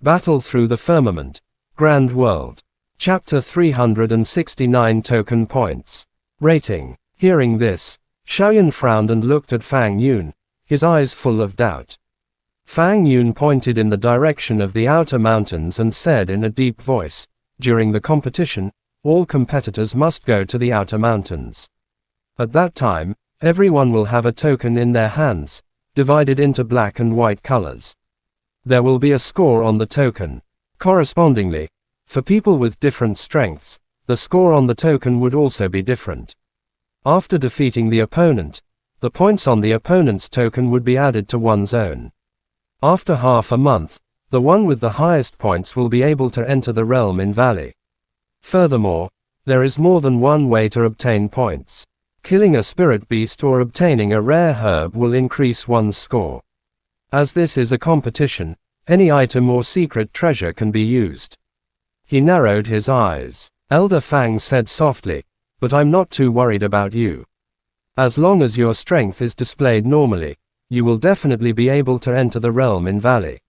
Battle through the firmament. Grand World. Chapter 369 Token Points. Rating. Hearing this, Xiaoyan frowned and looked at Fang Yun, his eyes full of doubt. Fang Yun pointed in the direction of the outer mountains and said in a deep voice, "During the competition, all competitors must go to the outer mountains. At that time, everyone will have a token in their hands, divided into black and white colors. There will be a score on the token. Correspondingly, for people with different strengths, the score on the token would also be different. After defeating the opponent, the points on the opponent's token would be added to one's own. After half a month, the one with the highest points will be able to enter the realm in Valley. Furthermore, there is more than one way to obtain points. Killing a spirit beast or obtaining a rare herb will increase one's score. As this is a competition, any item or secret treasure can be used." He narrowed his eyes. Elder Fang said softly, "But I'm not too worried about you. As long as your strength is displayed normally, you will definitely be able to enter the realm in Valley.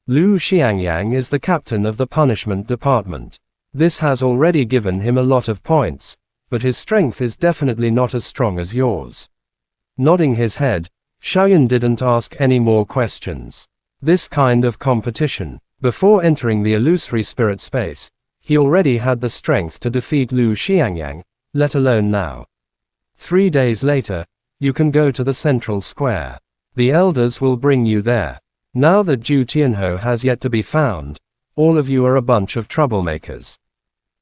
Lu Xiangyang is the captain of the punishment department. This has already given him a lot of points, but his strength is definitely not as strong as yours." Nodding his head, Xiaoyan didn't ask any more questions. This kind of competition, before entering the illusory spirit space, he already had the strength to defeat Lu Xiangyang, let alone now. 3 days later, you can go to the central square. The elders will bring you there. Now that Zhu Tianhou has yet to be found, all of you are a bunch of troublemakers.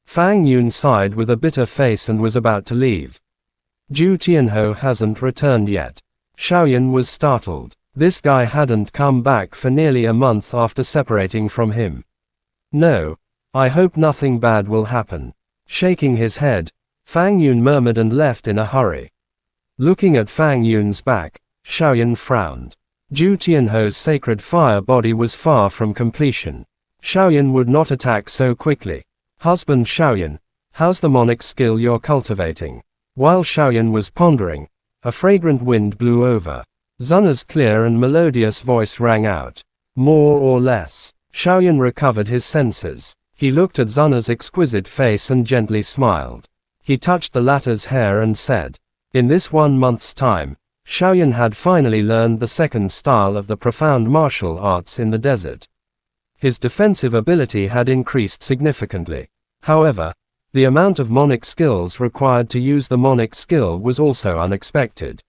Fang Yun sighed with a bitter face and was about to leave. Zhu Tianhou hasn't returned yet. Xiaoyan was startled. This guy hadn't come back for nearly a month after separating from him. "No, I hope nothing bad will happen." Shaking his head, Fang Yun murmured and left in a hurry. Looking at Fang Yun's back, Xiaoyan frowned. Zhu Tianhou's sacred fire body was far from completion. Xiaoyan would not attack so quickly. "Husband Xiaoyan, how's the monic skill you're cultivating?" While Xiaoyan was pondering, a fragrant wind blew over. Zunna's clear and melodious voice rang out. "More or less." Xiaoyan recovered his senses. He looked at Zunna's exquisite face and gently smiled. He touched the latter's hair and said, "In this 1 month's time, Xiaoyan had finally learned the second style of the profound martial arts in the desert. His defensive ability had increased significantly. However, the amount of monic skills required to use the monic skill was also unexpected.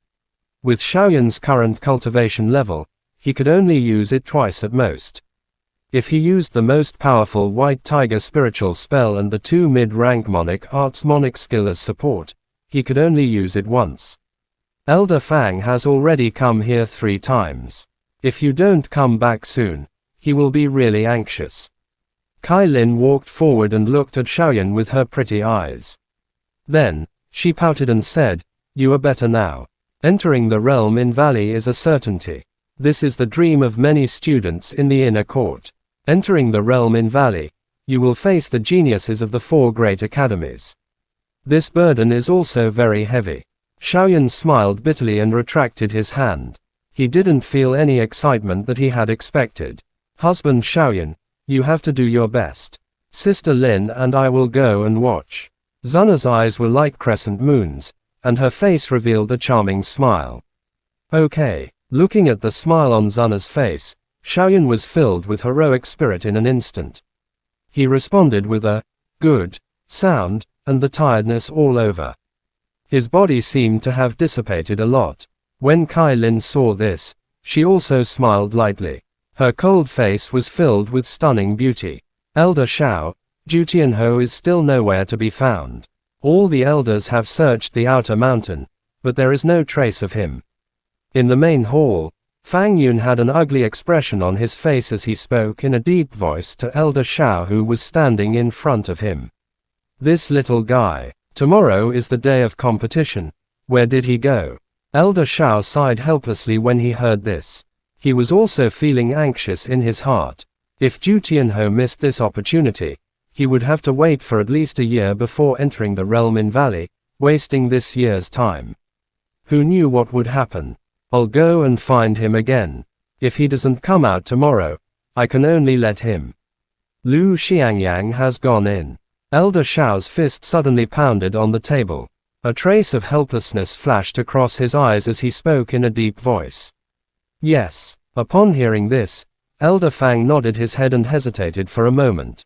With Xiaoyan's current cultivation level, he could only use it twice at most. If he used the most powerful White Tiger spiritual spell and the 2 mid-rank monic arts monic skill as support, he could only use it once. Elder Fang has already come here 3 times. If you don't come back soon, he will be really anxious." Kai Lin walked forward and looked at Xiaoyan with her pretty eyes. Then, she pouted and said, "You are better now. Entering the realm in Valley is a certainty. This is the dream of many students in the inner court. Entering the realm in Valley, you will face the geniuses of the 4 great academies. This burden is also very heavy." Xiaoyan smiled bitterly and retracted his hand. He didn't feel any excitement that he had expected. "Husband Xiaoyan, you have to do your best. Sister Lin and I will go and watch." Zunna's eyes were like crescent moons, and her face revealed a charming smile. "Okay." Looking at the smile on Zunna's face, Xiaoyan was filled with heroic spirit in an instant. He responded with a "good" sound, and the tiredness all over. His body seemed to have dissipated a lot. When Kai Lin saw this, she also smiled lightly. Her cold face was filled with stunning beauty. "Elder Xiao, Zhu Tianhou is still nowhere to be found. All the elders have searched the outer mountain, but there is no trace of him." In the main hall, Fang Yun had an ugly expression on his face as he spoke in a deep voice to Elder Xiao who was standing in front of him. "This little guy. Tomorrow is the day of competition. Where did he go?" Elder Xiao sighed helplessly when he heard this. He was also feeling anxious in his heart. If Zhu Tianhou missed this opportunity, he would have to wait for at least a year before entering the realm in Valley, wasting this year's time. Who knew what would happen? "I'll go and find him again. If he doesn't come out tomorrow, I can only let him." Lu Xiangyang has gone in. Elder Xiao's fist suddenly pounded on the table. A trace of helplessness flashed across his eyes as he spoke in a deep voice. Yes. Upon hearing this, Elder Fang nodded his head and hesitated for a moment.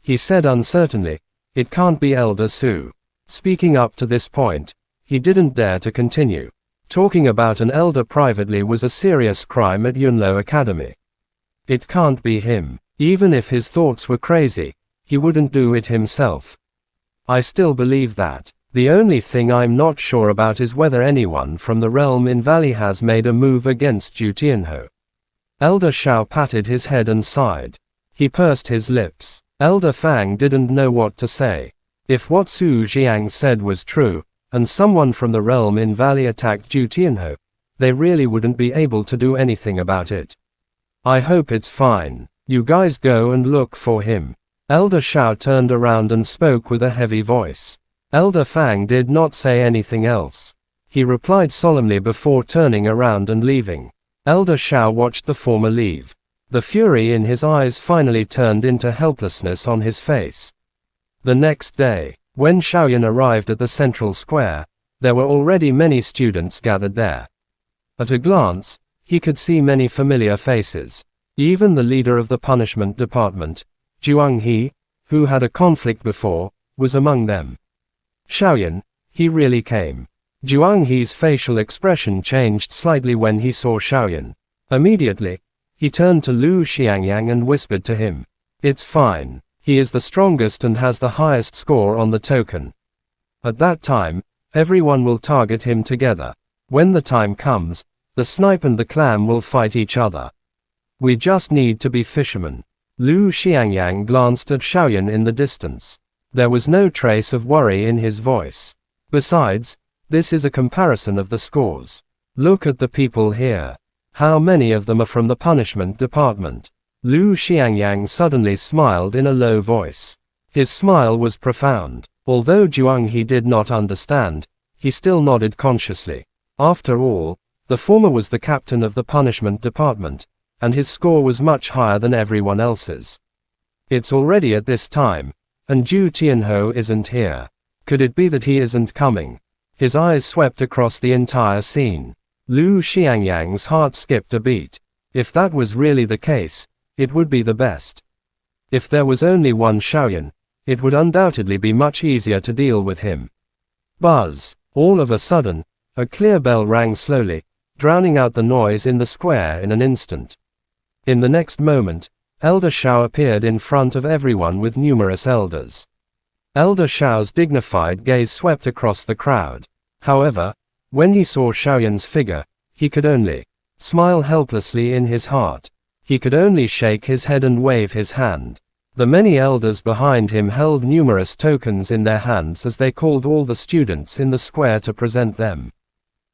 He said uncertainly, "It can't be Elder Su." Speaking up to this point, he didn't dare to continue. Talking about an elder privately was a serious crime at Yunlo Academy. It can't be him. Even if his thoughts were crazy, he wouldn't do it himself. I still believe that. The only thing I'm not sure about is whether anyone from the realm in Valley has made a move against Zhu Tianhou. Elder Xiao patted his head and sighed. He pursed his lips. Elder Fang didn't know what to say. If what Su Jiang said was true, and someone from the realm in Valley attacked Zhu Tianhou, they really wouldn't be able to do anything about it. I hope it's fine. You guys go and look for him. Elder Xiao turned around and spoke with a heavy voice. Elder Fang did not say anything else. He replied solemnly before turning around and leaving. Elder Xiao watched the former leave. The fury in his eyes finally turned into helplessness on his face. The next day, when Xiaoyan arrived at the central square, there were already many students gathered there. At a glance, he could see many familiar faces. Even the leader of the punishment department, Zhuang He, who had a conflict before, was among them. Xiaoyan, he really came. Zhuang He's facial expression changed slightly when he saw Xiaoyan. Immediately, he turned to Lu Xiangyang and whispered to him. It's fine. He is the strongest and has the highest score on the token. At that time, everyone will target him together. When the time comes, the snipe and the clam will fight each other. We just need to be fishermen. Lu Xiangyang glanced at Xiaoyan in the distance. There was no trace of worry in his voice. Besides, this is a comparison of the scores. Look at the people here. How many of them are from the punishment department? Lu Xiangyang suddenly smiled in a low voice. His smile was profound. Although Zhuang He did not understand, he still nodded consciously. After all, the former was the captain of the punishment department, and his score was much higher than everyone else's. It's already at this time, and Zhu Tianhou isn't here. Could it be that he isn't coming? His eyes swept across the entire scene. Lu Xiangyang's heart skipped a beat. If that was really the case, it would be the best. If there was only one Xiaoyan, it would undoubtedly be much easier to deal with him. Buzz! All of a sudden, a clear bell rang slowly, drowning out the noise in the square in an instant. In the next moment, Elder Xiao appeared in front of everyone with numerous elders. Elder Xiao's dignified gaze swept across the crowd. However, when he saw Xiaoyan's figure, he could only smile helplessly in his heart. He could only shake his head and wave his hand. The many elders behind him held numerous tokens in their hands as they called all the students in the square to present them.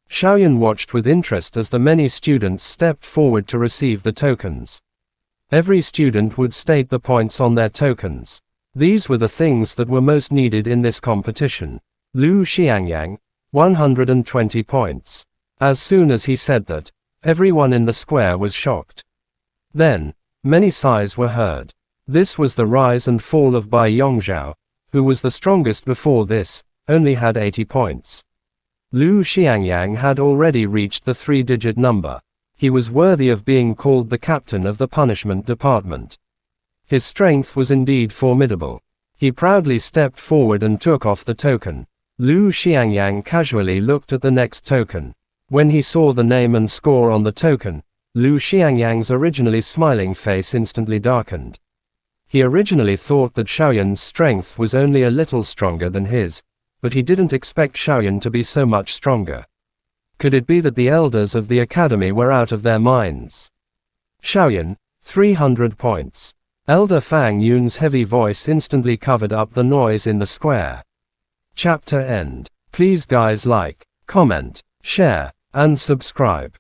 Xiaoyan watched with interest as the many students stepped forward to receive the tokens. Every student would state the points on their tokens. These were the things that were most needed in this competition. Lu Xiangyang, 120 points. As soon as he said that, everyone in the square was shocked. Then, many sighs were heard. This was the rise and fall of Bai Yongzhao, who was the strongest before this, only had 80 points. Lu Xiangyang had already reached the 3-digit number. He was worthy of being called the captain of the punishment department. His strength was indeed formidable. He proudly stepped forward and took off the token. Lu Xiangyang casually looked at the next token. When he saw the name and score on the token, Lu Xiangyang's originally smiling face instantly darkened. He originally thought that Xiaoyan's strength was only a little stronger than his, but he didn't expect Xiaoyan to be so much stronger. Could it be that the elders of the academy were out of their minds? Xiaoyan, 300 points. Elder Fang Yun's heavy voice instantly covered up the noise in the square. Chapter end. Please guys like, comment, share, and subscribe.